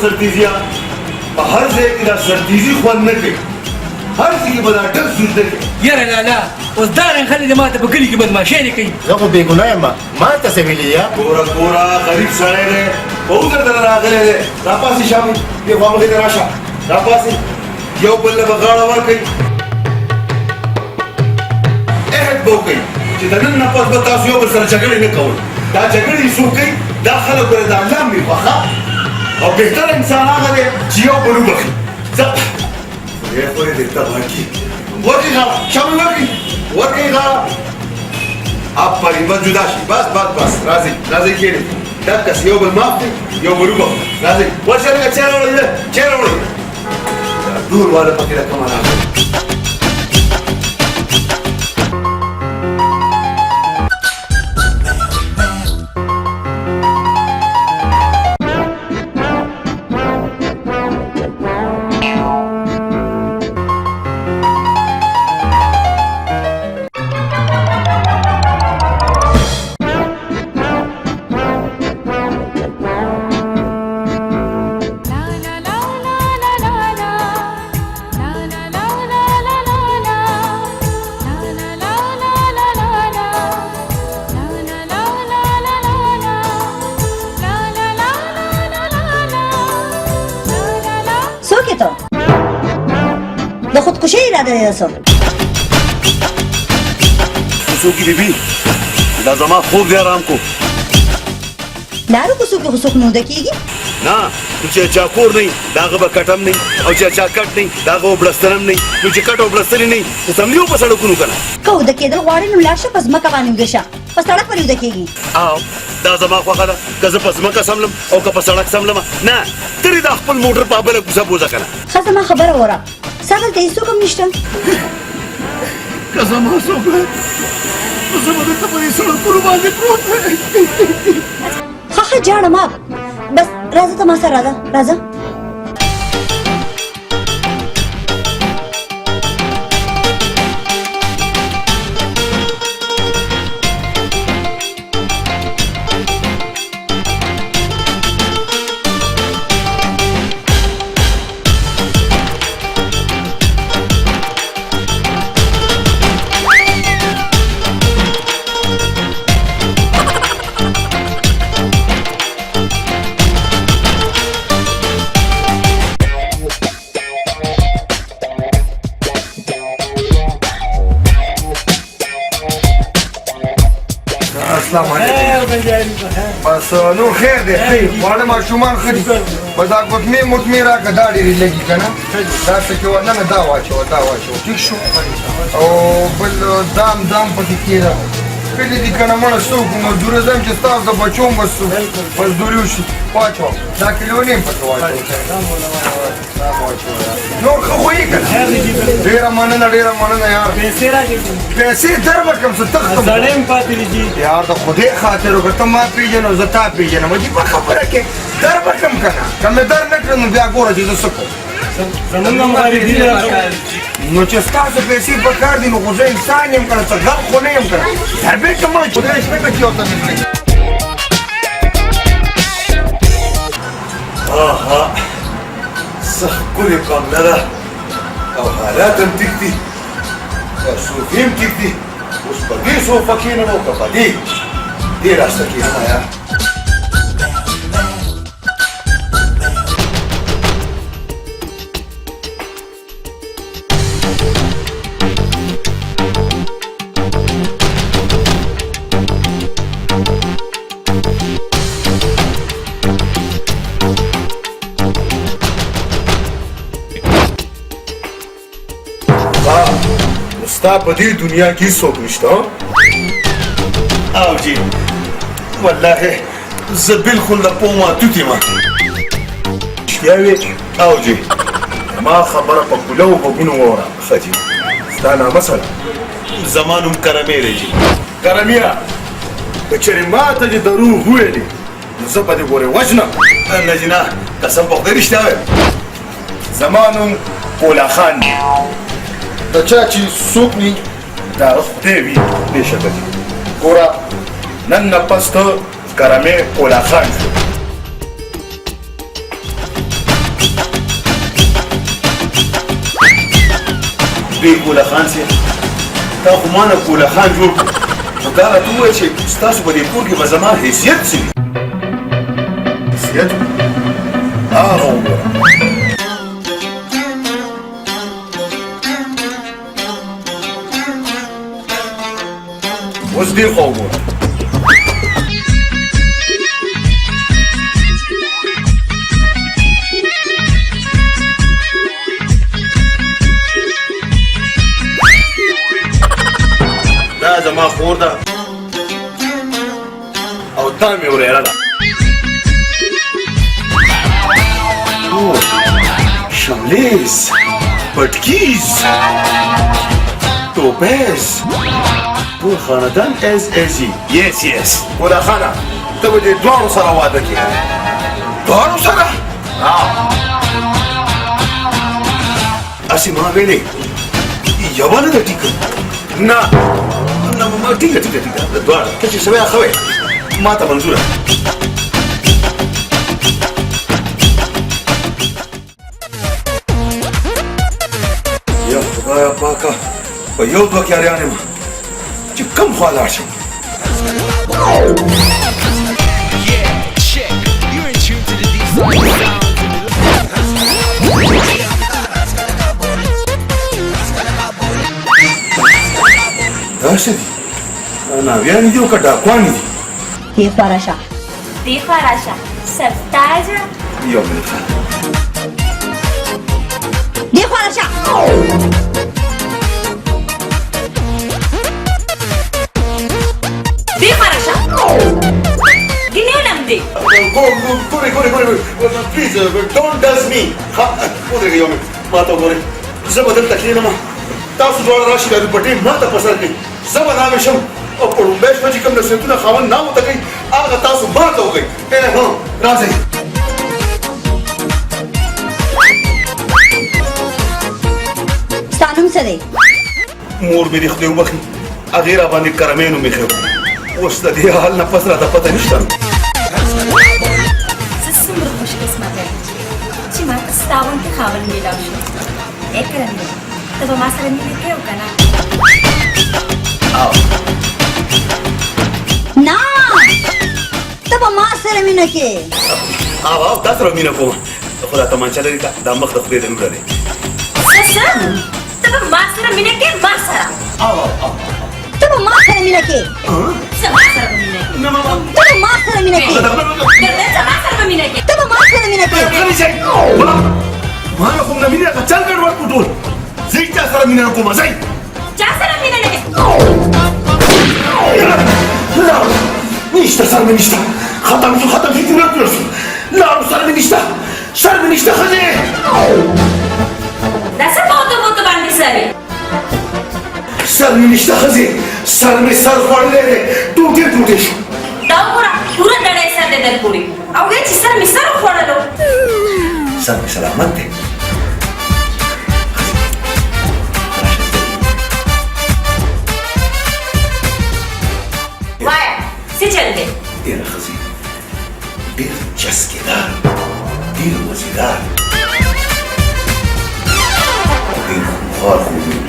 سرتیزیه په هر ځای کې دا سرتیزي خوند نه کوي هر ځای کې به دا ډک سوچ نه کوي یاره لالا اوس دا رنګ خلک د ماته په کلي کې بدماشۍ نه کوي زه خو بېګناه یم ما ته څه ویلي یا ګوره غریب سړی دی به ودرته راغلی دی راپاسې شامي دې خوا مخې ته راشه راپاسې یو بل له به غاړه ورکوي عهد به وکوئ چې د نن نه پس به تاسو یو بل سره جګړې نه کوئ دا جګړې څوک کوي دا خلک ورته د الله مې خوښه او بهتر انسان هغه دی چې یو بل وبخي ځه خدای خو دې تباه کړي ورکړئ غاړه شامي ورکړئ غاړه آفرین بس جدا شي بس راځئ کښېنئ دقس یو بل معاف کړئ یو بل وبخو راځئ ورشه لږه چای راوړئ دا ډول والا پکې د کمه راغلی د خودکشي اراده دی څه څوکي بیبي دا زما خوب دی آرام کو دارو کوڅو کې خو څوک نه وده کېږي نه نو چې چا کور نه وي د هغه به کټ هم نه وي او چې چا کټ نه وي د هغه به بړستن هم نه وي نو چې کټ او بړستن یې نه وي نو سملي و په سړکونو که نه که وده کېدل غواړې نو لاړ شه په ځمکه باندې ویده شه په سړک باندې وده کېږي او دا زما خوښه ده که زه په ځمکه سملم او که په سړک سملم نه ته دې دا خپل موټر په بله کوڅه بوځه که نه ښه زما خبره وره ستا دلته هېڅوک هم نشته که زما څوک وی نو زه به دلته په دې سړکونو باندې پروت وی ښه جاړه ما بس راځه ته ما سره راځه بس نو خیر دی واړه ماشومان ښه دي بس دا ګوتمې راکړه دا ډېرې لګي که نه دا څه کې ورننه دا واچوه ټیک شو او بل دام پکې کېده کلي دي که نه مړه څه وکړو مزدوري ځم چې ستاسو د بچو هم بس مزدوري وشي واچوه دا کیلو نیم پکې واچوه نور ښه خو یې که نه ډېره مننه یار پیسې در ورکړم څه تختم یار د خدای خاطر وکړه ته ما پېژنې او زه تا پېژنم عجیبه خبره کې در ورکړم که نه که مې در نه کړم نو بیا ګوره چې زه څه کوم نو چې ستاسو پیسې په کار دي نو خو زه انسان یم که نه څه غل خو نه یم که نه تربیت ته مړه خدای شته که چې یو ته مې آها څه ښکلې بنګله ده او حالات هم ټیک دي او صوفي هم ټیک دي اوس په دې صوفه کښېنم او که په دې راسته کښېنم یار ستا په دې دنیا کې څوک نشته او جی والله زه بالکل له پومه توت یم رښتیا وې او جی ما خبره په کولو غوږونو واوره ښه جي ستا نامه څه ده زما نوم کرمې دی جي کرميه که چېرې ما ته دې دروغ وویلې نو زه به دې ګورې وژنم نه جي نه قسم په خدای رښتیا وایم زما نوم پولا خان دی د چا چې څوک ني دا خدای وي بېشکه دي ګوره نن نه پس ته کرمې پولا خان شو دوی کوله خان صاحب تا خو ما نه کوله خان جوړ کړو خو دا راته وویل چې ستاسو په دې کور کې به زما حیثیت څه وي حیثیت هغه وګوره اوس دې خوا وګوره دا زما خور ده او دا مې وريره ده شملیز پټکیز توپیز ټول خاندان ایزي یس ګوره خانه ته به دې دواړو سره واده کړې دواړو سره هسې ما ویلې یوه نه ده ټیکه نه ټیکه دواړه ته چې سوی ښه وی ما ته منظوره یا خدایه پاکه په یو دوه کیاریان یم چې کوم خوا لاړ شم دا څه دي ناویان دي او که ډاکوان دي دې خوا راشه دې خوا راشه سرتاجه یو منټ دې خوا راشه دې خوا راشه ګینېنم دې ګورې پلیز ډونټ ډز می ودرېږه یو منټ ما ته وګورئ زه به دلته کښېنم تاسو دواړه راشئ دا دوپټې ما ته په سر کړئ زه به نامې شم او په لومړی شپه چې کوم نصیحتونه خاوند نامو ته کوي هغه تاسو ما ته وکړئ راځئ ستا نوم څه دی مور مې دې خدای وبخي هغې را باندې کرمۍ نوم ایښی و اوس د دې حال نه پس راته پته نشته زه څومره خوشقسمته یم چې ماته ستا غوندې خاوند میلاو شو ای کرمې ته به ما سره مینه کوې که نه نه ته به ما سره مینه کې او تا سره مینه کوم خو دا تمانچه لري که دا مخ د خدای د نوره دی څه ته به ما سره مینه کوې ما سره ته به ما سره مینه کې زه ما سره به مینه کوې ته به ما سره مینه کې ګردن زه ما سره به مینه کوې ته به ما سره مینه کې ما نه کوم نه مینه که چل ګډ ورکړو ټول زه هېڅ چا سره مینه نه کوم ځئ چا سره مینه نه کوې نشته سر مې نشته ختم شو جنت جوړ شو لاړو سر مې نشته ښځې دا څه بوته باندې سر یې سر مې نشته ښځې سر مې سر خوړلی دی ټوټې شو دا وګوره پوره ډډی سر دی در پورې او وایي چې سر مې سر وخوړلو سر مې سلامت دی وایه څه چل دی ډېره ښځې ډېر چسکېدار ډېر مزېدار ډېر خوار خوبونه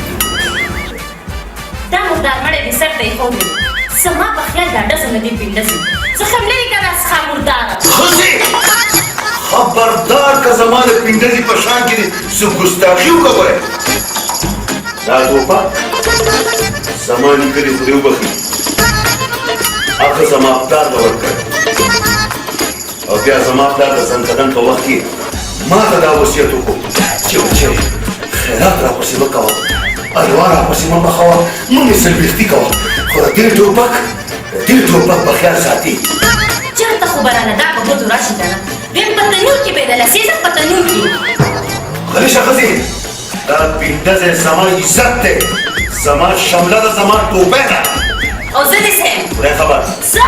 دا مردار مړی دې سر ته ایښودی زما په خیال دا ډزه نه دي پنډسې زه خملرې که نه څخه مرداره ښځې خبردار که زما د پنډزې په شان کې دې څه ګستاخي وکړی دا ټوپک زما نیکه دې خدای وبخي هغه زما پلار ته ورکړی او بیا زما پلار د زنکدن په وخت کې ما ته دا وصیت وکړو چې بچی خیرات راپسې مه کوه الوا راپسې مه بخوه مه مې سلویختي کوه خو د دې ټوپک په خیال ساتي چېرته خو به رانه دا به ګوتو راشي که نه ویم په تنور کې به یې د لسې زه په تنور کې غلی شه ښځې دا پنډزی زما عزت دی زما شمله ده زما ټوپۍ ده او زه دې څه یم خدای خبر ځه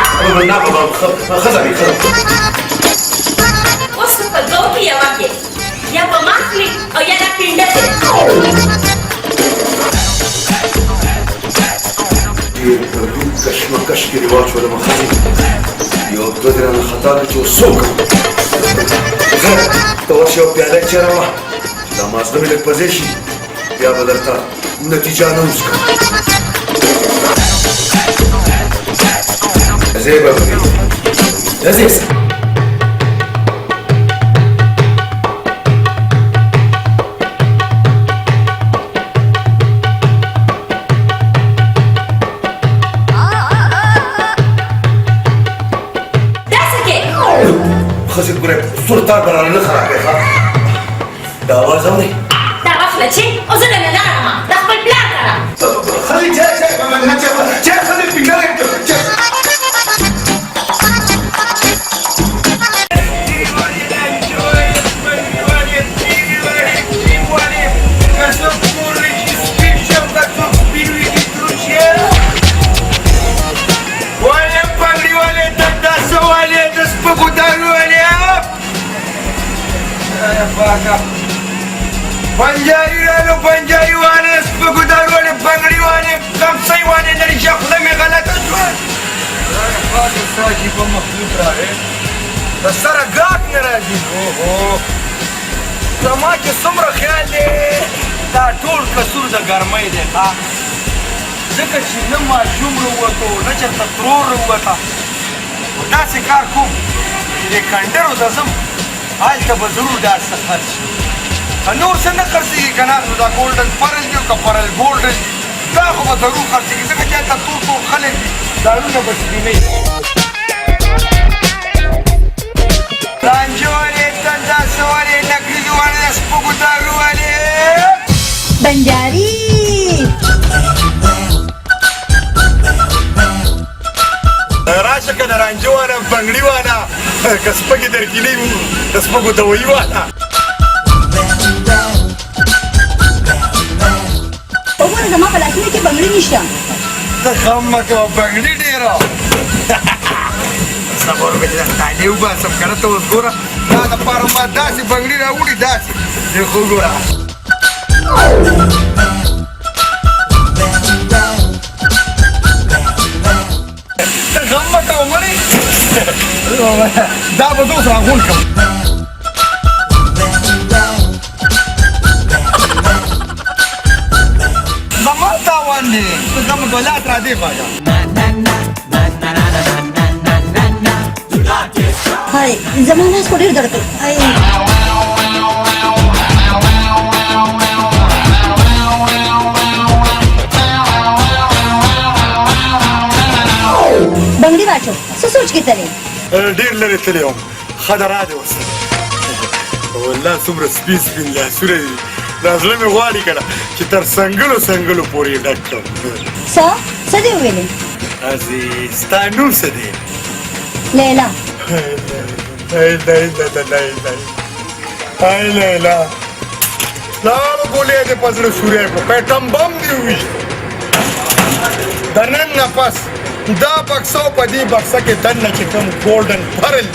نه ښځه مې اوس نو په دوو کې یوه کې یا په ما خوري او یا دا پنډسې ډېر ګډوډ کشمکش کې رواج شولم ښځې یو دوه دې رانه خطا کړه چې اوس څه وکړم ته ورشې یو پیاله یې چېرې وه چې دا مازده مې لږ په ځای شي بیا به درته نتیجه نه اوس زه به راځي خزي ګوره سلطان برانه نه خرابې ښه دا اواز اورې دا غفله چې او زه نه لارم د خپل پلار کړه خزي چای خزي پینګلې چای پنجاری رالو پنجاری وانه سپکو دارونه بنگړي وانه کمسۍ وانه لري چې خله مې غلطه شوه پاکه ساجي په مخلوق راغی د سره ګاټ نه راځي اوهو زما چې څومره خیال دی دا ټول کسور د ګرمۍ دی ښه ځکه چې نه ماشوم راووتو نه چېرته ترور راووته داسې کار کوم چې د کنډرو ته ځم هلته به ضرور دا څه خرڅ شي نور څه نه خرڅېږي که نه نو دا ګولډن پرل دي او که پرل ګولډن دا خو به ضرور خرڅېږي ځکه چې هلته تور خلک دي دارونه به سپینوي رانجه والې تنداسه والې نکریزې والې د سپکو دارو والې بنجاري راشه که د رانجه والا بنګړي والا که سپکې درکیلې د سپکو دوایي والا وګوره زما په لاسونو کې بنګړي نشته ته خم مه کوه بنګړي ډېره صبر وکړه چې دا تانې وباسم که نه ته اوس ګوره دا دپاره ما داسې بنګړي راوړي داسې دې خو ګوره ته غم مه کوه مړې دا به زه اوس راغونډ کړم زما تاوان دی ته زما ګلات را دې خواږه هاي زما لاس خو ډېر درد کوي هاي بنګړي واچو څه سوچ کې تلې ډېر لرې تللی وم ښه ده را دې ورسره والله څومره سپین سپین لاسونه دي دا زړه مې غواړي که نه چې تر سنګلو سنګلو پورې یې ډک کړم څه دې وویلې هسې ستا نوم څه دی لیلا هاي لیلا لاړو ګولې دې په زړه سوری کړو پیټم بم دې وویشت د نن نه پس دا بکسه او په دې بکسه کې دننه چې کوم ګولډن پرل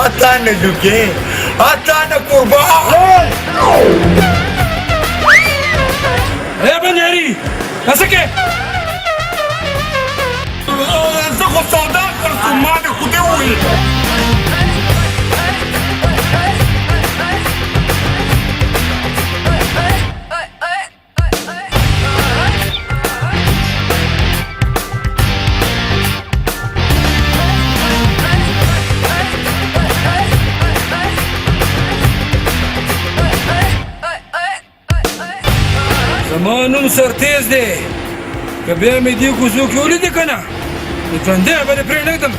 آتا نه جوګې آتا نه قربان اے بنجاري څه کې زه خو سودا کړم ما دې خو دې وویل زما نوم سرتیز دی که بیا مې دې کوڅو کې ولیدې که نه د ژوندی به دې پرېنږدم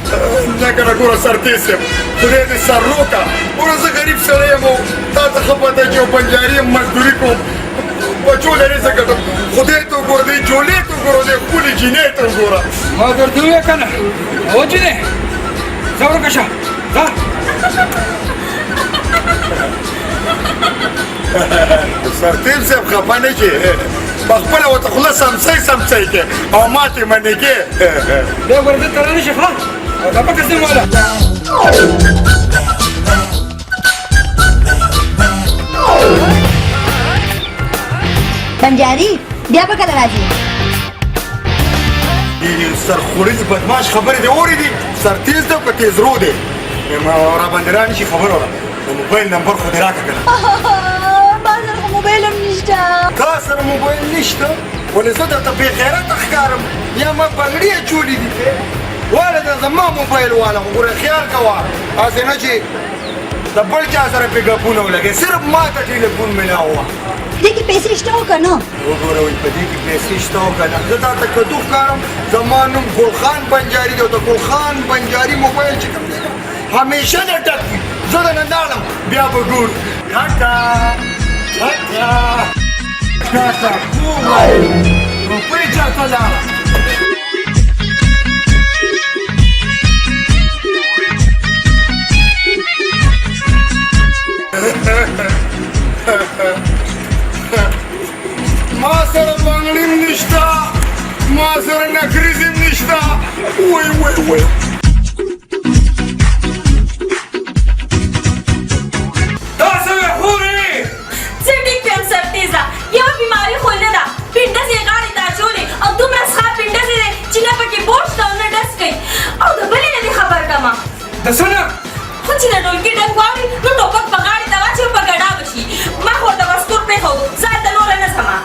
نه که نه ګوره سرتیز یم خدای دې سر روکه ګوره زه غریب سړی یم او تا ته ښه پته چې یو بنجاري یم مزدوري کوم بچو لرې څه ګټم خدای ته وګوره دې جولې ته وګوره دې ښکلې جینۍ ته وګوره ما درته وویل که نه هو جینۍ ځه ورکه شه ځه سرتیب صاحب خفه نه کې پخپله ورته خوله سمڅۍ کې او ماتې منې کې بیا ګوره دلته رانشي ښه او دا پکه ځم واله بنجاري بیا به کله راځي سرخوړنې بدماش خبرې دې اورېدې سرتیز دی او که تیز رو دی را باندې رانشي خبره وره د موبایل نمبر خو دې راکړه کنه ما سره خو موبایل هم نشته تا سره موبایل نشته ولې زه درته بې غیرته ښکارم یا ما بنګړي اچولي دي واله دا زما موبایل واله خو ګوره خیال کوه هسې نه چې د بل چا سره پېکاپونه ولګې صرف ما ته ټلیفون میلاوه دې کې پیسې شته او که نه وګوره وایي په دې کې پیسې شته او که نه زه تا ته کدو ښکارم زما نوم ګلخان بنجاري دی او د ګلخان بنجاري موبایل چې کوم دی همیشه نه ډک وي زه درنه لاړم بیا به ګورو ټاټا ټاټا ټاټا ووایي روپۍ چاته لاړه ما سره بنګړیم نشته ما سره نکریز هم نشته وای وای وای دا څنګه خورې زه ټیک یم سرتیزه یوه بیماري خو نه ده پنډس یې غاړې ته اچولې او دومره ښه پنډس دی چې نه پکې بوټ شته او نه ډس کوي او د بلې نه دې خبر کړمه د څه نه خو چې د ډولکي ډنګ واوري نو ټوپک په غاړې ته واچي او په ګډا به شي ما خو ورته وسکور پرېښودو زه هلته نوره نه ځمه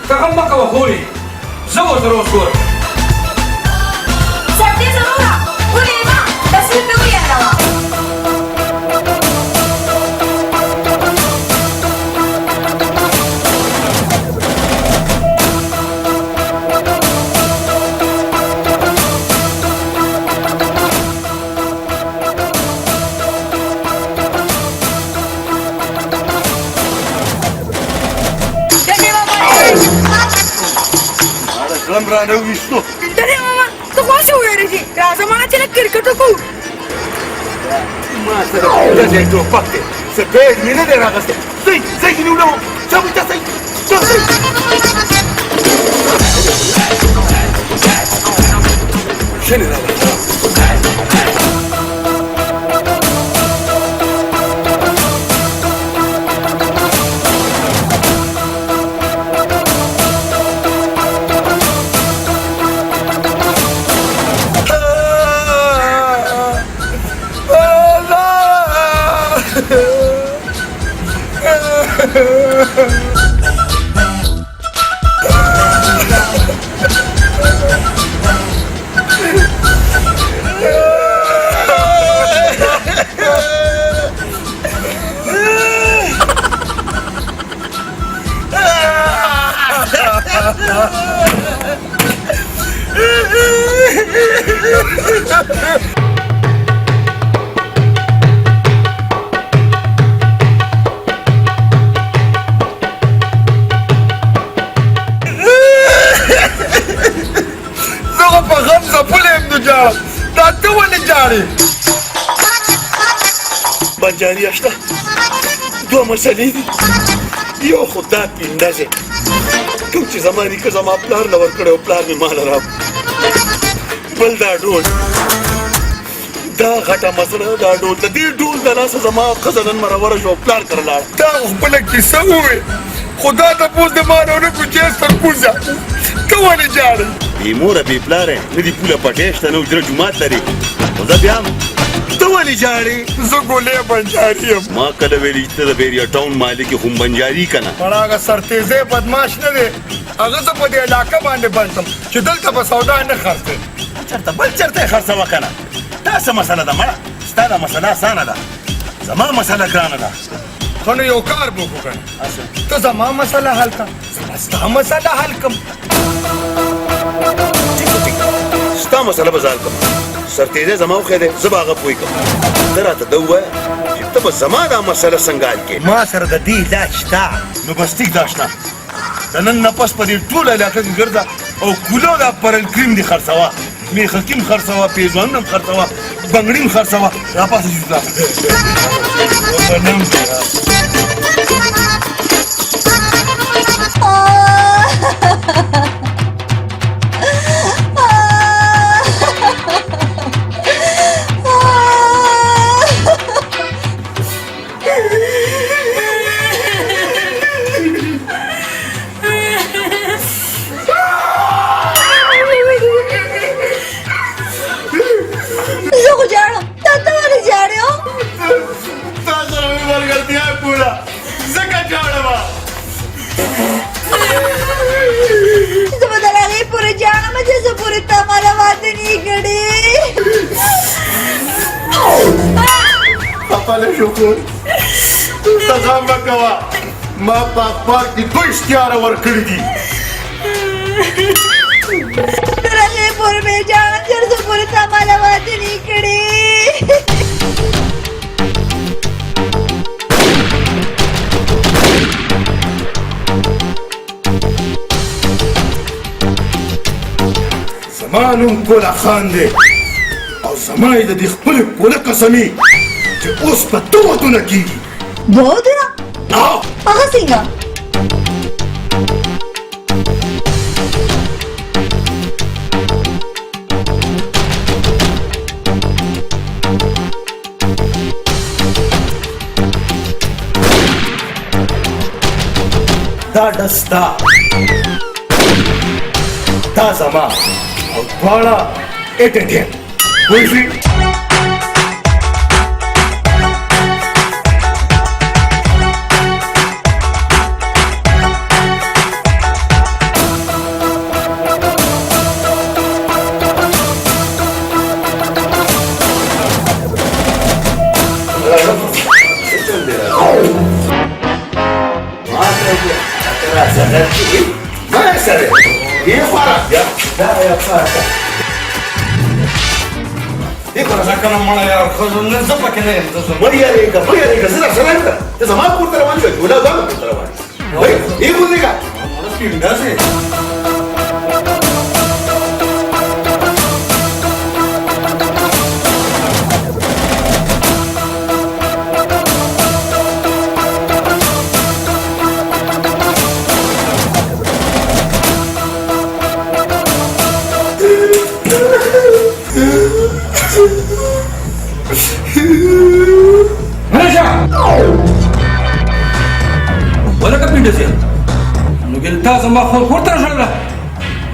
ته غم مه کوه خورې زه ورته وسګورم سرتیزه وروره ولې ما تصویر مې ویادوه زړه م رانه وویستو ډېرې ماما ته خو هسې ووېرېږې راځه ماړه چې لږ کرکټ وکړو ما سره ډزې ټوپک دی سپېډ مې نه دی راغستی ځئ ځئ چې نیولم چاوي ته ځئ شنې راغله بنجاري اشته دوه مسلې دي یو خو دا پنډه کوم چې زما نیکه زما پلار له ورکړی او پلار مې ماله راوړ بل دا ډول دا غټه مسله دا ډول د دې ډول د لاسه زما ښځه نن مرور شوه پلار کره لاړه دا خپله کیسه ووې خو دا تپوس د ما نه ونه کړو چې سرکوزه ته ولې ژاړې بې موره بې پلاره نه دي پوله پټی شته نه اجره جومات لري خو زه بیا هم ته ولې ژاړې زه ګولې بنجاري یم ما کله ویلي چې ته د بیریا ټاون مالک یې خو بنجاري که نه مړه هغه سرتیزی بدماش نه دی هغه زه په دې علاقه باندې بند کړم چې دلته به سودا نه خرڅوي چېرته بل چېرته یې خرڅوه که نه دا څه مسله ده مړه ستا دا مسله اسانه ده زما مسله ګرانه ده خو نو یو کار به وکړو که نه ته زما مسله حل کړه زه به ستا مسله حل کړم ستا مسله به زه حل کړم سرتیزی زما وښیدی زه به هغه پوه کړم ته راته ده ووایه چې ته به زما دا مسله څنګه حل کړې ما سره د دې علاج شته نو بس ټیک دا شته د نن نه پس په دې ټوله علاقه کې ګرځه او کولو دا پرل کریم دې خرڅوه میخکي هم خرڅوه پیزوانونه هم خرڅوه بنګړي هم خرڅوه راپاسه چې ځه زه خو ژاړم ته ولې ژاړې تا سره مې خپل شکر ته غم مه کوه ما په اخبار کې دوه اشتهاره ورکړي دي رغې پورې مې جان تر څو پورې تا ماله واده نه کړې زما نوم ګله خان دی او زما یې د دې خپلې پوله قسمي چې اوس په دوه ودونه کېږي دوه ودونه هغه څنګه دا دستا دا زما او دواړه ایټ ا ټایم پوه شوې ته زما کور ته روان شوې ټوله ځان کور ته روان یې بولېږه ولکه پینډه سي نو ګلتا زما خور کور ته راغله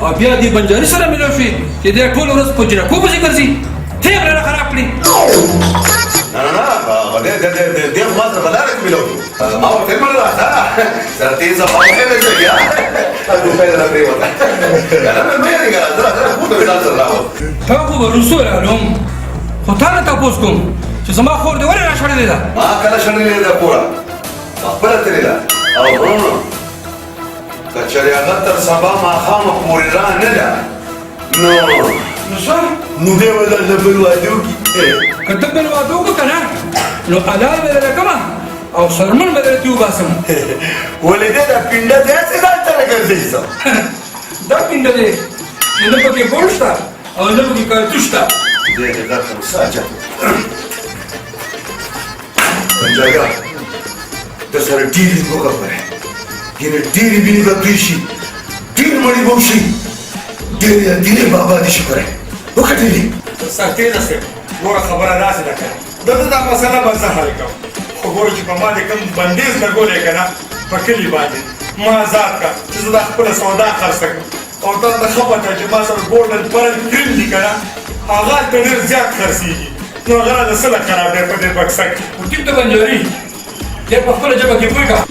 او بیا دې بنجاري سره ملو شي چې دې ټول ورځ په جره کو پسې ګرځي ته غره خراب کړی نه دې ما سره بلاره کې ملو ما ورته مړ راځه سرتي زما په دې ځای یا تاسو په دې راځي وته نه مې نه ګرځه دا خو ته ځان سره راو تا خو رسول علوم خو تا نه تاسو کوم چې زما خور دې ولې راښړلې ده ما کله شړلې ده پورا خبره ترې ده او ورونو کچري هغه تر سبا ماښامه پورې را نه ده نو څه نو دې ولا نه بل واده وکړي کته بل واده وکړه کنه نو حلال به درکمه او سرمن به درته وباسم ولې دې دا پینډه داسې ځان ته راګرځي څه دا پینډه دې چې نه پکې بول شته او نه پکې کارتوش شته دې دا کوم ساجا پنجاګه ته سره ډېرې وګورئ ګینه ډېرې وینې به توی شي ډېر مړي به وشي ډېرې بابا دې شي پرې وکتلې سختې ده صاحب نوره خبره داسې ده که دلته دا مسله به زه حل کوم خو ګوره چې په ما دې کوم بندیز لګولی که نه په کلي باندې ما آزاد کړه چې زه دا خپله سودا خرڅه کړم او تا ته ښه پته چې ما سره ګولډن پرل کریم دي که نه هغه هلته ډېر زیات خرڅېږي نو هغه راته څه له خراب دی په دې بکسه کې خو ټیک ته بنجاري دې په خپله ژبه کې پوه کړه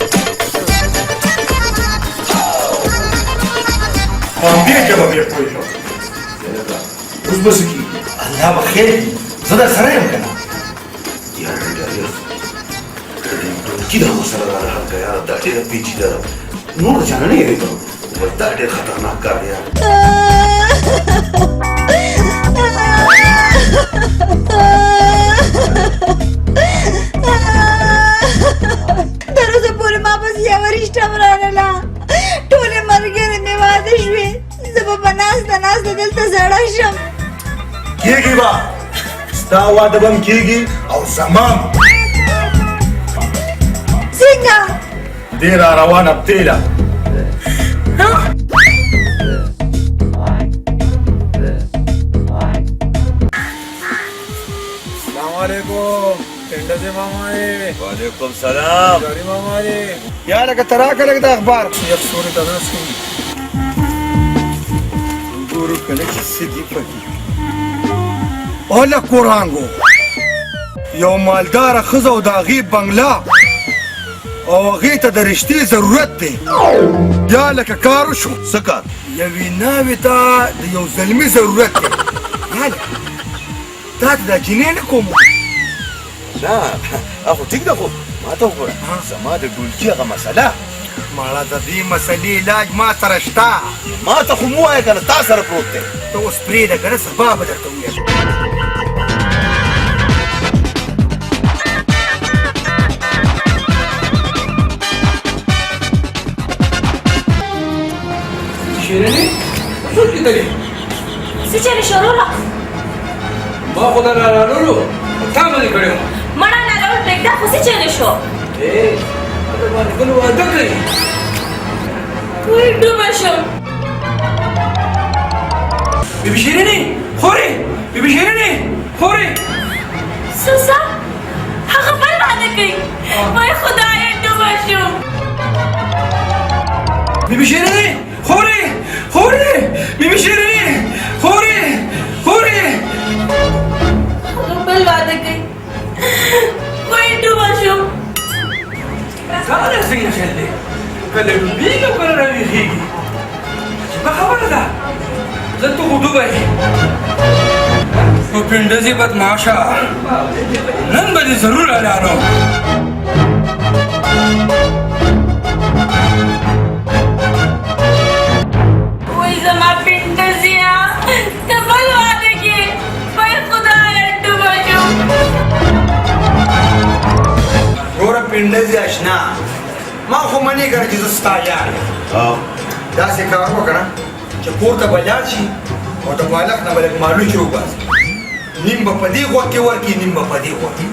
همدې کې به بیا پوه شم اوس به څه کېږي الله به خیر کړي زه در سره یم که نه یاره ډېر ټولګي دا مسله راله حل کړه یاره دا ډېره پیچیده ده نور چا نه یېرېږم بس دا ډېر خطرناک کار دی یاره تر اوسه پورې ما پسې یوه رشته هم رانله ټولې ملګرې مې واده شوې زه به په ناسته ناسته دلته زړه شم کېږي به ستا واده به هم کېږي او زما هم څنګه دې را روانه تېله وعلیکم سلام یا لکه ته راکړه لږ د اخبار ګورو کله چې څه دي پکې اوله کورانګو یو مالداره ښځه او د هغې بنګله او هغې ته د رشتې ضرورت دی یا لکه کار وشو څه کار یوې ناوې ته د یو زلمي ضرورت دی یاله تا ته دا جینۍ نه کوم نه خو ټیک ده خو ما ته وګوره زما د ډولچي هغه مسله ماړه د دې مسلې علاج ما سره شته ما ته خو مو وایه که نه تا سره پروت دی ته اوس پرېږده که نه سبا به درته ووایم شیریني څو کېدلې څه چېرې شروع له ما خو دا رالولو تا باندې کړی وم مړه لګول پرېږده خو څه چېرې شو دا باندې بل واده کوي وایي ډوبه شم بیبي شیریني خورې بیبي شیریني خورې سوسه هغه بل واده کوي وایي خدایه ډوبه شم بیبي شیریني خورې خورې بیبي شیریني خورې خورې هغه بل واده کوي وایي ډوبه شم دا څنګه خیال دی کله ډوبېږي او کله راویښېږي عجیبه خبره ده زه ته خو ډوبه یې نو پنډزې بدماشه نن به دې ضرور اعلانوم وایي زما پنډزیه ته بل واده کې وایي خدایه ډوبه شم وروره پنډزې اشنا ما خو منې کړه چې زه ستا یار یم داسې کار وکړه چې کور ته به لاړ شي او د بالښت نه به لږ مالوچې وباسي نیم به په دې غوږ کې ورکړي نیم به په دې غوږ کې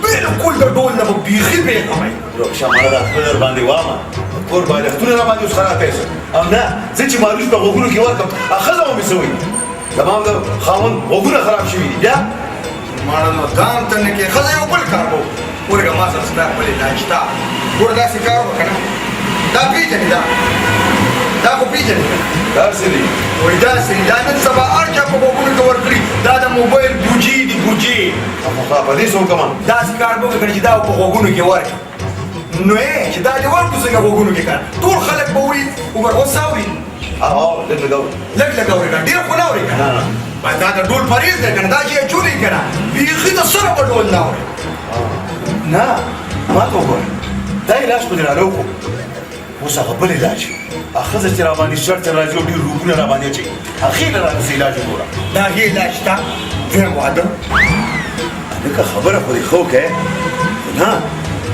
بلکل د ډول نه به بیخي بېغمه روښه مړه ده خپله در باندې وامه کور بالښتونه را باندې اوس خراب شو او نه زه چې مالوش په غوږونو کې ورکړم ښځه به مې څه وایي زما د خاوند غوږونه خراب شوي دي بیا ماړه نو دام ته نه کې ښځه یو بل کار وو ورګه ما سره ستا خپل علاج شته ګوره داسې کار وکړه دا پېژنې دا خو پېژنې داسې دي وایي داسې دا نن سبا هر چا په غوږونو کې ورکړي دا د موبایل بوجي دي بوجي خو په دې څه وکړم داسې کار به وکړي چې دا په غوږونو کې ورکړي نو چې دا دې ورکړو څنګه غوږونو کې کار ټول خلک به وایي وګوره اوس اوري لږ لږ اوري لږ لږ اوري که ډېر خو نه اوري که نه بس دا د ډول فریض دی که نه دا چې یې چولي که نه بیخي د سره به ډول نه اوري نه ما ته وګوره دا علاج خو دې راله وکړو اوس هغه بل علاج ښځه چې را باندې شرط راځي او ډېر روپونه را باندې اچوي هغې له راپسې علاج وګوره دا هغې علاج شته دویم واده هلکه خبره خو دې ښه وکړې خو نه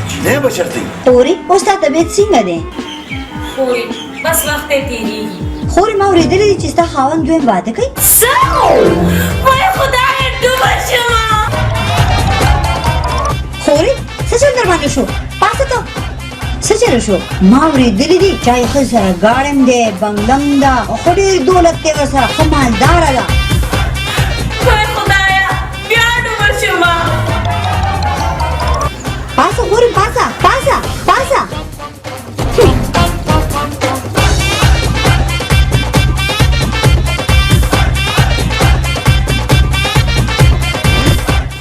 جینۍ به چېرته وي خورې اوس تا طبیعت څنګه دی خوري بس وخت یې تېرېږي خورې ما اورېدلی دي چې ستا خاوند دویم واده کوي څه وایي خدایه ډوبه شمه خورې څه چل در باندې شو پاسه ته څه چېرې شو ما اورېدلی دي چا یې ښځې سره ګاډم دی بنګلم ده او خو ډېر دولت دی ورسره ښه مالداره ده وایي خدایه بیا ډوبه شمه پاسه خورې پاسه پاسه پاسه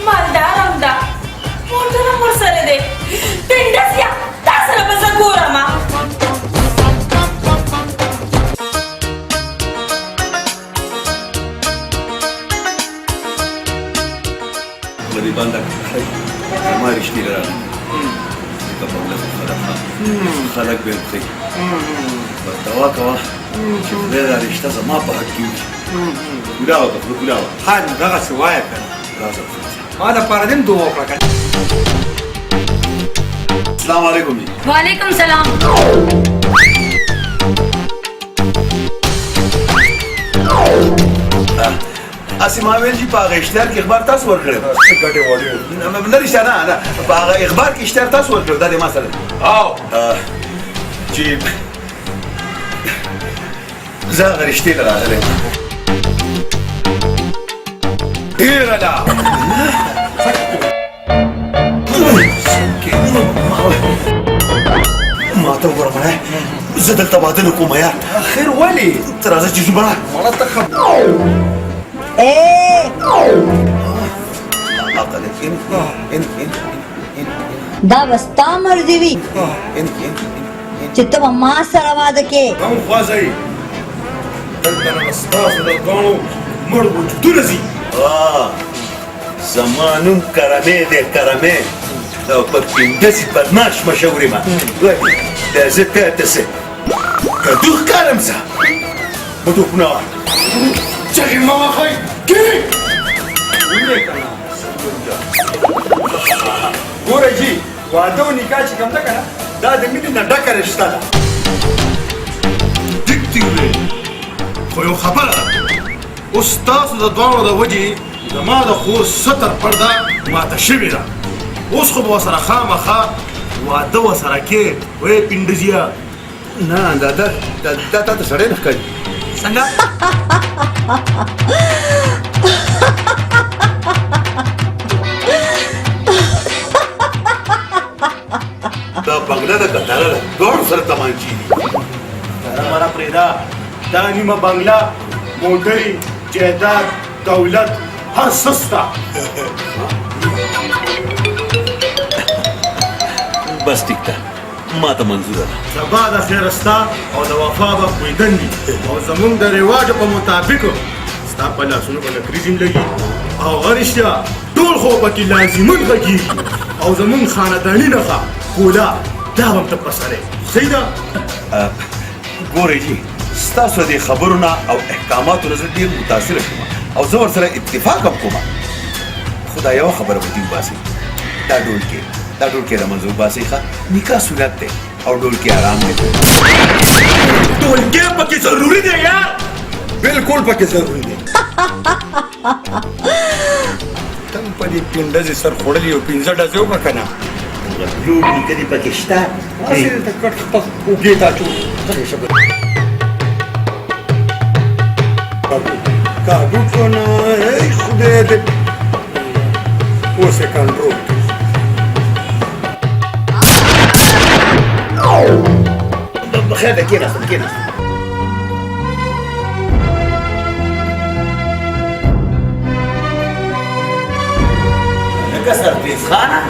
مالدار هم ده موټر هم ورسره دی پنډسیه تا سره به زه ګورم غریبان دا زما رښتې راغلي که په ولس خلک به یې وښیي بس دوا کوه چې خدای دا رشته زما په حق کې وکړي ګوله وکړه خدای ګوله وکړه ها نو دغسې وایه که نه راځه ما دپاره دې هم دعا وکړه که السلام علیکم جی وعلیکم سلام اسې ما ویل چې په هغه اشتهار کې اخبار تاسو ورکړی څه ګټې وړې نه رښتیا نه په هغه اخبار کې اشتهار تاسو ورکړی دا د ما سره او چې زه هغه رښتې ته راغلی ډېره ده ما ته وګوره مړی زه دلته واده نه کوم یار خیر ولې ته راځه چې ځو مړه مړه ته دا به ستا مرضي وي چې ته به ما سره واده کې هم خوځئ دلته نه ستاسو د ګاڼو مړ وجودونه ځي زما نوم کرمې دی کرمې او په پنډسې بدماش مشهور یم دا زه ته څه کدو ښکارم زه بندوقونه چغې مه وهئ کېنئ ګوره جي واده او نکاح چې کوم ده که نه دا د مینې نه ډکه رشته ده ټیک دې وویل خو یو خبره ده اوس تاسو د دواړو د وجې زما د خور ستر پرده ماته شوې ده اوس خو به ورسره خامخا واده ورسره کې وی پنډزیه نه دا تا ته سړی نه ښکاري څنګه دا بنګله ده کتاره ده دواړو سره تمانچې دي مرا پرېږده دا نیمه بنګله موټرې جایداد دولت هر څه سته بس ټیک ده ما ته منظوره ده سبا د خیره ستا او د وفا به کویدن وي او زمونږ د رواجو په مطابق ستا په لاسونو به لکریزم لګي او هغه رښتیا ټول خو پکې لازمن غږېږي او زمونږ خانداني نښه کولا دا به هم ته په سره صحیح ده ګورئ جي ستاسو د خبرو نه او احکاماتو نه زه ډېر متاثره شوم او زه ورسره اتفاق هم کوم خو دا یوه خبره به دې وباسئ دا ډولکې د منځه وباسئ ښه نکاح سنت دی او ډولکې آرام دی ټولګی پکې ضروري دی یار بالکل پکې ضروري دی تم په دې پنډزې سر خوړلي او 15 ډزې وکړه که نه لوډ نیکه دې پکې شته هسې درته کټ خپل اوږې ته اچو کاږو که نه ای خدای دې اوس یې کنټرول کړي بخیر ده کېناستم لکه سرتیز خانه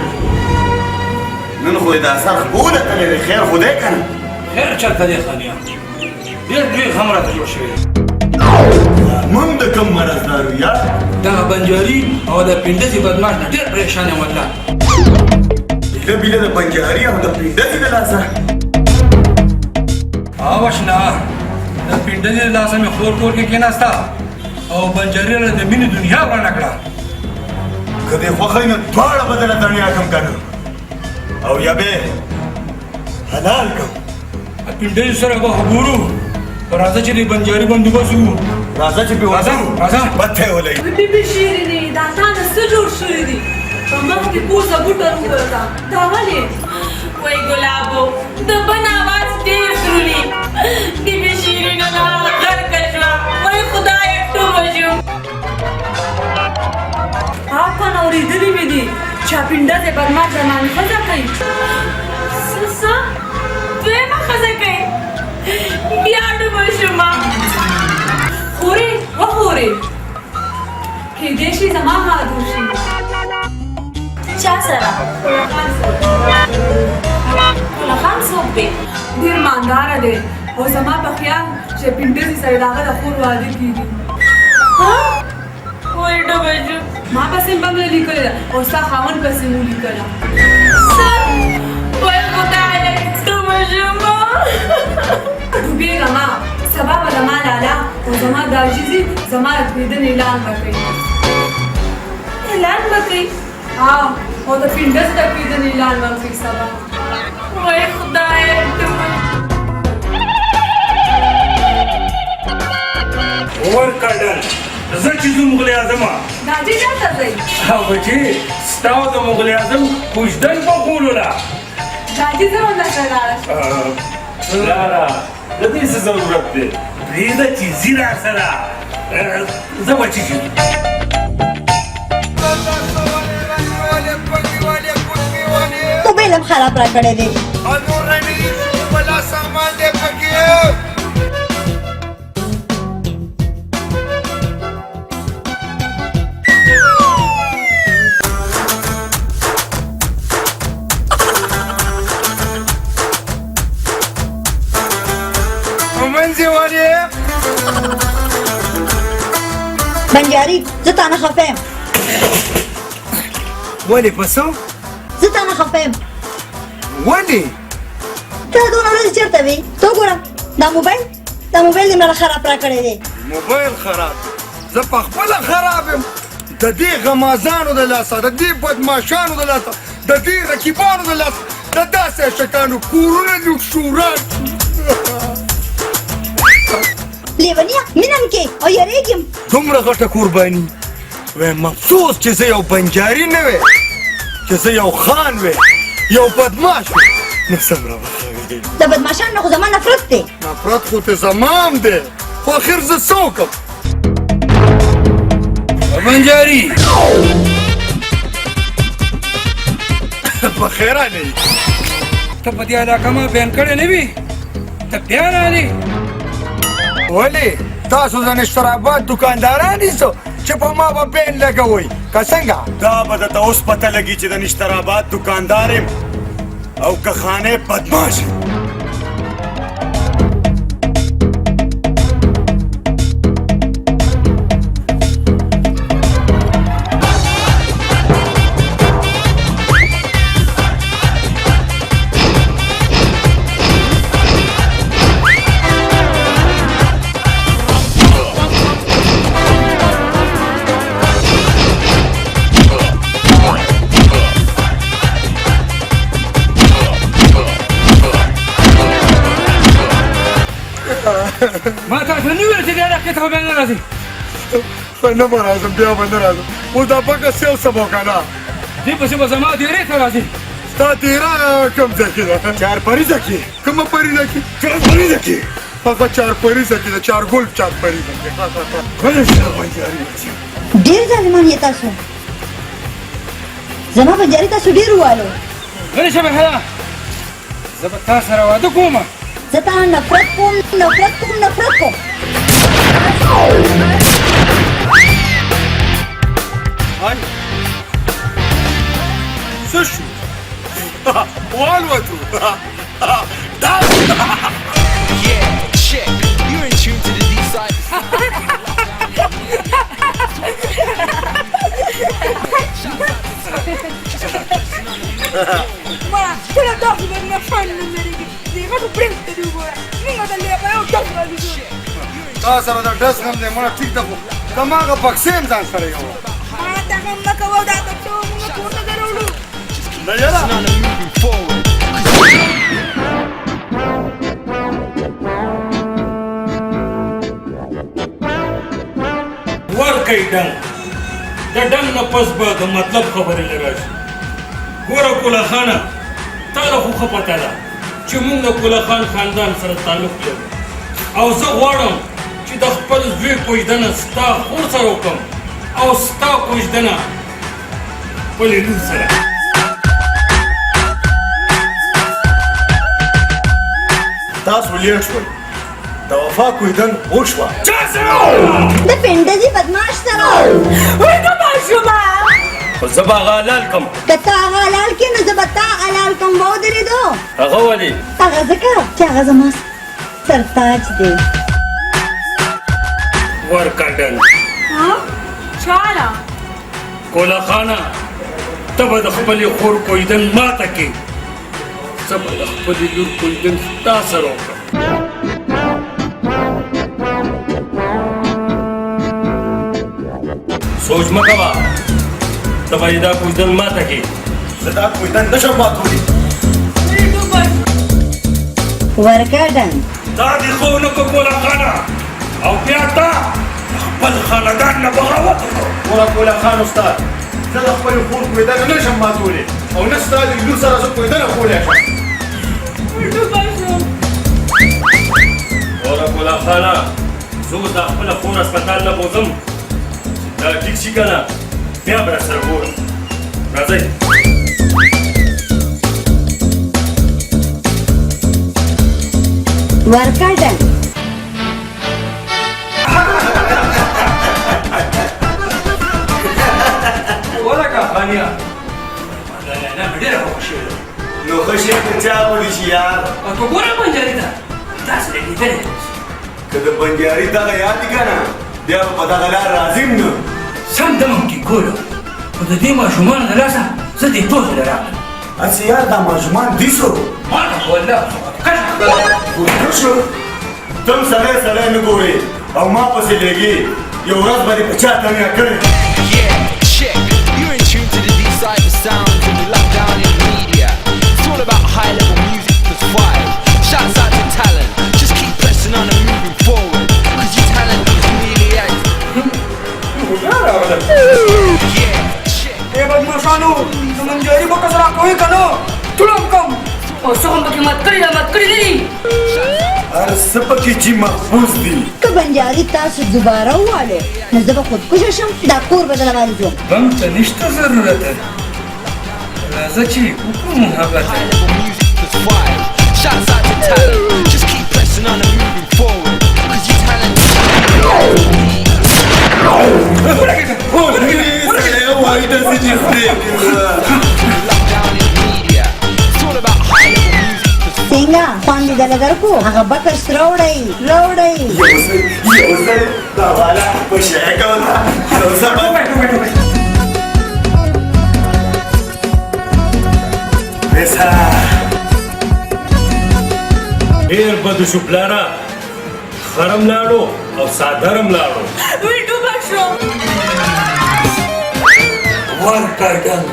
نن خو یې دا سر خبوله تللی دی خیر خو دی که نه خیر چېرته دی خانیه ډېر لوی غم راته جوړ شوی دی موږ د کوم مرض دارو یار دغه بنجاري او د پنډسې بدماش نه ډېر پریشان یم والله بیله بیله د بنجاري او د پنډسې د لاسه آواشنا د پنډسې د لاسه مې خور کور کې کېناسته او بنجاري را د مینې دنیا ورانه کړه که دې خوښه وي نو دواړه به دله تڼیا کړم که نه او یا به حلال کړم پنډسې سره به وګورو راځه چې د بنجاري بندوبست وکړو راځه چې پې راځه راځه بته یې ولئ بیبي شیرینې دا تا نه څه جوړ شوي دي په مخ کې پوزه بوټه وګوره دا ولې وای ګلابو د بن اواز ډېر درولی بیبي شیرینه لا غرقه شوه وای خدایه ټوبه شوم آفن اورېدلي مې دي چې پنډسې بدماش زمانې ښځه کوي څه دویمه ښځه کوي بیا ډوبه شومه خورې وخورې کېدای شي زما معذور شي چا سره کولا خان څوک دی ډېر مانداره دی او زما په خیال چې پنډسې سره د هغه د خور واده کېږي وایي ډوبه شو ما پسې هم بنګله لیکلې ده او ستا خاوند پسې مو لیکله وایي خدایه ډوبه شومه ډوبېږه ما سبا به زما لالا او زما د عاجزي زما د پرېږدنې اعلان به کوي اعلان به کوي او د پنډس د پرېږدنې اعلان به کوي سبا وایي خدایه ورکړل زه چې زه مغل اعظمه داجي چاته ځئ او بچې ستا او د مغل اعظم کوژدن په کولوله داجي زه هم درسره لاړه شم لاره د دې څه ضرورت دی پرېږده چې ځي راسره زه بچې شم موبایل هم خراب را کړی دی بنجاري زه تا نه خفه یم ولې پسو زه تا نه خفه یم ولې ته دونه ورځې چېرته وې ته وګوره دا موبایل دې مله خراب را کړی دی موبایل خراب زه په خپله خراب یم د دې غمازانو د لاسه د دې بدماشانو د لاسه د دې رقیبانو د لاسه د داسې شکانو کورونه لوټ شو وران لیونیه مینم کې او یریږم دومره غټه قرباني وایم افسوس چې زه یو بنجاري نه وې چې زه یو خان وې یو بدماش وې نو څومره وخوې د بدماشانو خو زما نفرت دی نفرت خو ته زمام دی خو اخر زه څه وکړم بنجاري په خیرانه یې ته په دې علاقه ما بیان کړی نه وي ته بیا رالې ولې تاسو د نشتراباد دکانداران یاستو چې په ما به بین لګوئ که څنګه دا به درته اوس پته لګي چې د نشتراباد دکاندار یم او که خانې بدماش یم ما تا ته نه ویل چې دې علاقې ته به بیا نه راځې نه به راځم بیا به نه راځم اوس دا پکه سیو څه به که نه دې پسې به زما ډېرې ته راځې ستا تیره کوم ځای کې ده چارپریزه کې کومه پریزه کې چارپریزه کې هغه چارپریزه کې ده چارګل چارپریزه کې کله چې دا بنجاري راځي ډېر ظالمان یې تاسو زما بنجاري تاسو ډېر ووالو غلی شه بهره زه به تا سره واده کوم زه تا نفرت کوم هاي څه شو والوتو Yeah, check. You're in tune to the D-side. Mara, quella dopo per una fanno America. Devi fare un prendo di ora. Non ho dalle a un dopo la visione. تا سره د ډس هم دی مړه ټیک ده خو زماغه بکسې هم ځان سره یو Mara, te هم نه کوو دا ته څو موږ پورته درولو. نه یاره None of moving forward. ورکړئ ډنګ د ډنګ نه پس به د مطلب خبرې نه راشي ګوره کوله خانه تا له خو ښه پته ده چې موږ د کوله خان خاندان سره تعلق لرو او زه غواړم چې د خپل زوی کوژدنه ستا خور سره وکړم او ستا کوژدنه خپلې لور سره تاسو لیټ شول د وفا کویدن وشوه چا سره د پنډزي بدماش سره وای دا ماشومه. خو زه به هغه حلال کړم که ته هغه حلال کړې نو زه به تا حلال کړم به ودرېدو هغه ولې هغه ځکه چې هغه زما سرتاج دی ورکړه ډنګ ها چاله کوله خانه ته به د خپلې خور کوژدن ماته کې زه به د خپلې لور کوژدن ستا سره وکړم سوچ مه کوه ته به یې دا کوژدن ماته کې زه دا کویدن نشم ماتولی ورکه ډنګ دا دې خو ونه کړه کوله خانه او بیا تا خپل خاندان نه بغاوت وکړه ګوره کوله خان استاد زه د خپلې خور کویدن نشم ماتولی او نه ستا د لور سره زه کویدنه کولی شم ګوره کوله خانه زه اوس دا خپله خور هسپتال نه بوځم دا ټیک شي که نه بیا به راسره ګورم راځئ ورکه ډنګ ولکه خانیه ډېره خوښه شوې ده نو ښه شی که چا ولی شي یار او ته ګوره بنجاري ته داسې لیدلی که د بنجاري دغه یاد دي که نه بیا به په دغه لار راځم نو سم دم هم کې ګورو خو د دې ماشومانو د لاسه زه دې ټول ته راغلم هسې یار دا ماشومان دي شو ما ته خو والله کشه ورته شو تم سړی سړی نه ګورې او ما پسې لېږې یو ورځ به دې په چا تمیا کړې Yeah, check. You're in tune to the D-side of sounds and we lock down in media. It's all about high-level music plus vibe. Shouts out to talent. Just keep pressing on and moving forward. Cause your talent is really out. Yeah, check. ए बदमाशानो तुम जरी को कसरा कोई कनो तुम कम او څه هم پکې مات کړي دي هر څه پکې چې محفوظ دي که بنجاري تاسو دوباره وواله نو زه به خودکشه شم دا کور به درباندې ځم بم ته نشته ضرورت راځه چې وکړو محبت High-level music plus vibe. Shouts out to talent. Just keep pressing on and moving forward. Cause your talent is locked down in media. It's all about high-level music plus څنګه خوند دې دله درکو هغه بکس راوړئ یو ځل دا والا په شی کوله یو ځل پیسه ډېر بد شو پلاره خرم لاړو او سادرم لاړو وی ډوبه شو ورکړم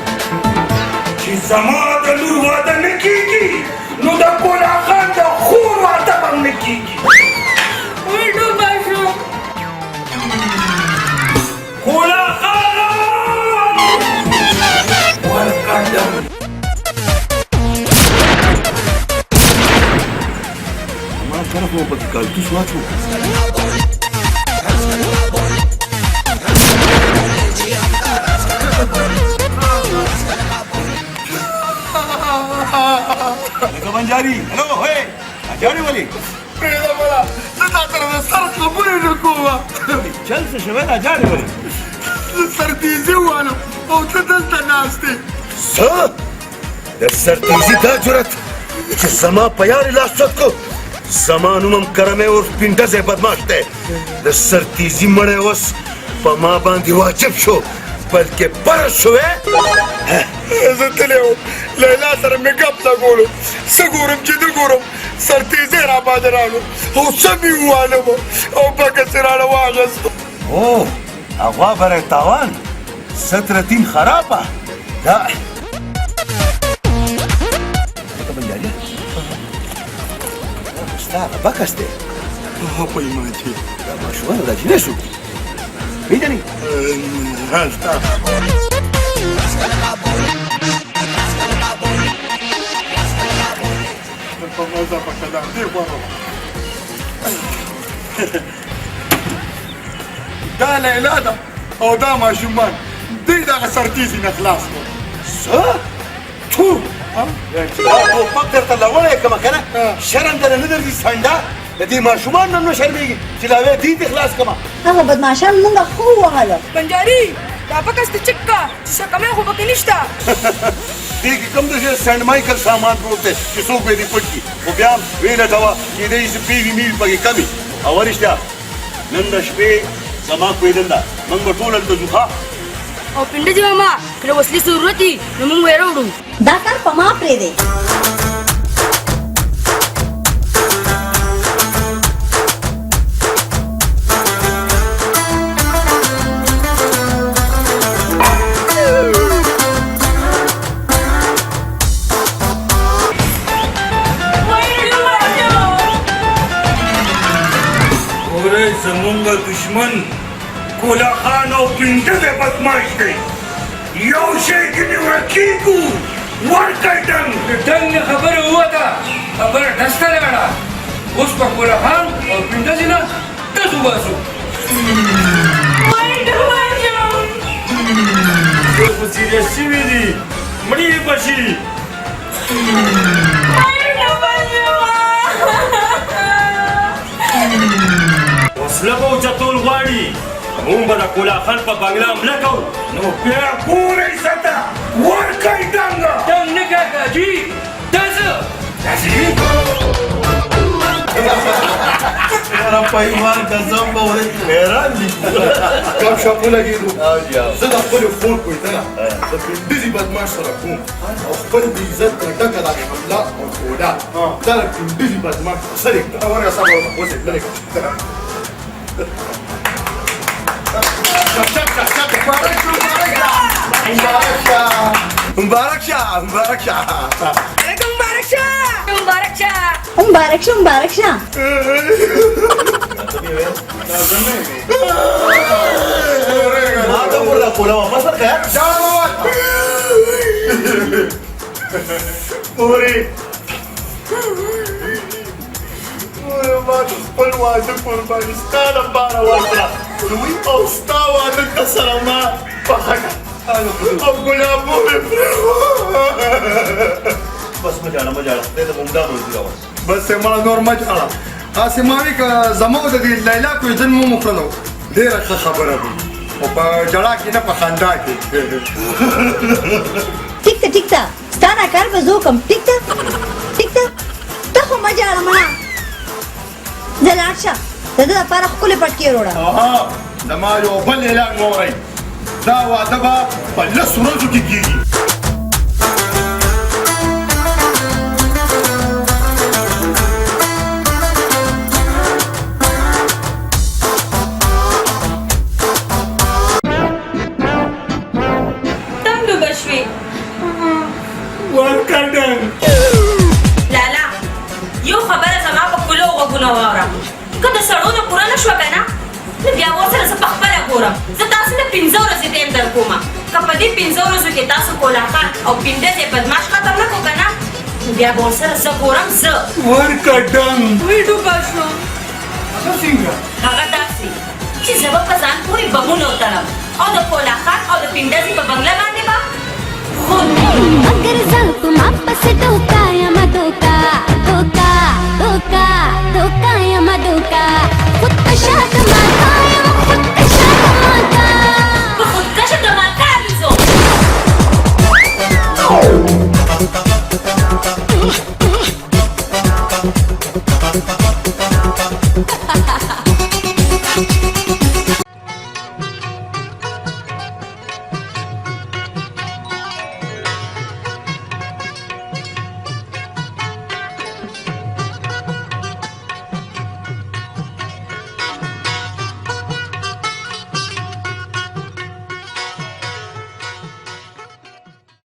چې زما د لور واده نه کېږي نو د کولا خان د خور واده به هم نه کېږي وی ډوبه شو کولا خانه ورکړم ما طرف مو پکې کالتوس واچو لکه بنجاري هلو هی بنجاري ولې پرېږده مړه زه تا سره د سر خبرې نه کوم چل څه شوی دا جاري ولې زه سرتیزي ووالم او ته دلته ناست یې څه د سرتیزي دا جرت چې زما په یارې لاس چت کو زما نوم هم کرمی اور پینډزی بدماش دی د سرتیزي مړی اوس په ما باندې واجب شو بلکې برس شوی زه تللی وم لیلا سره مې ګپ لګولو څه ګورم چې نه ګورم سرتیزی راباندې راغلو او څه مې ووالم او بکس یې راله واخیستو او هغه بری تاوان سترتین خرابه دا لکه بنجاري ستا هغه بکس دی په ایمان چې دا ماشومانو دا جینۍ څوک دي پېژنې هلته په مزه په کلام دی غواړم دا لیلا ده او دا ماشومان دوی دغه سرتیزي نه خلاص کړو څه تو ټوپک درته لوړی کړمه که نه شرم درنه نه درځي سنډه د دې ماشومان نه هم نه شرمېږي چې لاوې دې دې خلاص کړمه هغه بدماشان مونږه خو ووهله بنجاري دا پکس ته چک کا شکمه خو پکې نشته دې کې کوم د سینټ مایکل سامان پروت دی چې څوک به دې پټ کړي خو بیا هم ویې لټوه کېدای شي پیوي میوي پکې کمې او رښتیا نن د شپې زما کوېدل ده موږ به ټول هلته ځو ښه او پنډجي ماما کله وسلې ضرورت وي نو موږ یې راوړو دا کار په ما پرېږدئ زمونږ دشمن کولا خان او پینډزی بدماش دی یو شی کې مې ورکېږو ورکړی ډنګ د ډنګ نه خبره ووته خبره ډسته لاړه اوس په کولا خان او پینډزي نه ډز وباسو یو خو سیریس شوي دي مړي یې به شي وسله به اوچتول غواړي موږ به د کولا خان په بنګله حمله کوو نو بیا ګورئ سته ورکړئ ډنګ ډنګ نه کاکا جي ډز داسې په ایمان قسم به ورته حیران دي کم شاپونه کېدو او جی او زه د خپلې خور کویدنه د پنډزي بدماش سره کوم او خپل د عزت نه ډکه دا حمله او سودا دا د پنډزي بدماش په سر یې کړه ورته صبر وکړه اوس یې لرې کړه مبارک شه مبارک شه مبارک شه مبارک شه ما ته ورته کوله ما سره خیر پورې ما د خپل واده قرباني ستا لپاره ورکړه او ستا واده ته سره ما پخه کړه او ګلابو مې پرېښوه بس مه جاړه مه جاړه دی ته بمدا روزي راوړه بس ما نور مه جاړه هسې ما وي که زما د دې لیلا کویدن مو مکړلو ډېره ښه خبره ده او په ژړا کې نه په خندا کې ټیک ده ستا نه کار به زه وکړم ټیک ده ته خو مه جاړه مړه ځه لاړ شه د ده دپاره ښکلې پټکې وروړه زما یو بل اعلان واورئ دا واده به په 10 ورځو کې کېږي لالا یو خبره زما په کلو غوږونه واوره که د سړو نه پوره نه شوه که نه نو بیا ورسره زه پخپله ګورم زه تاسو نه 15 ورځې ټایم در کومه که په دې 15 ورځو کې تاسو کولاخان او پنډزې بدماش ختم نه کړو که نه نو بیا به ورسره زه ګورم زه ورکه ډنګ هغه داسې چې زه به په ځان پورې بمونه وتړم او د کولاخان او د پنډزې په بنګله باندې به خود अगर जल तुम आपस टोकाया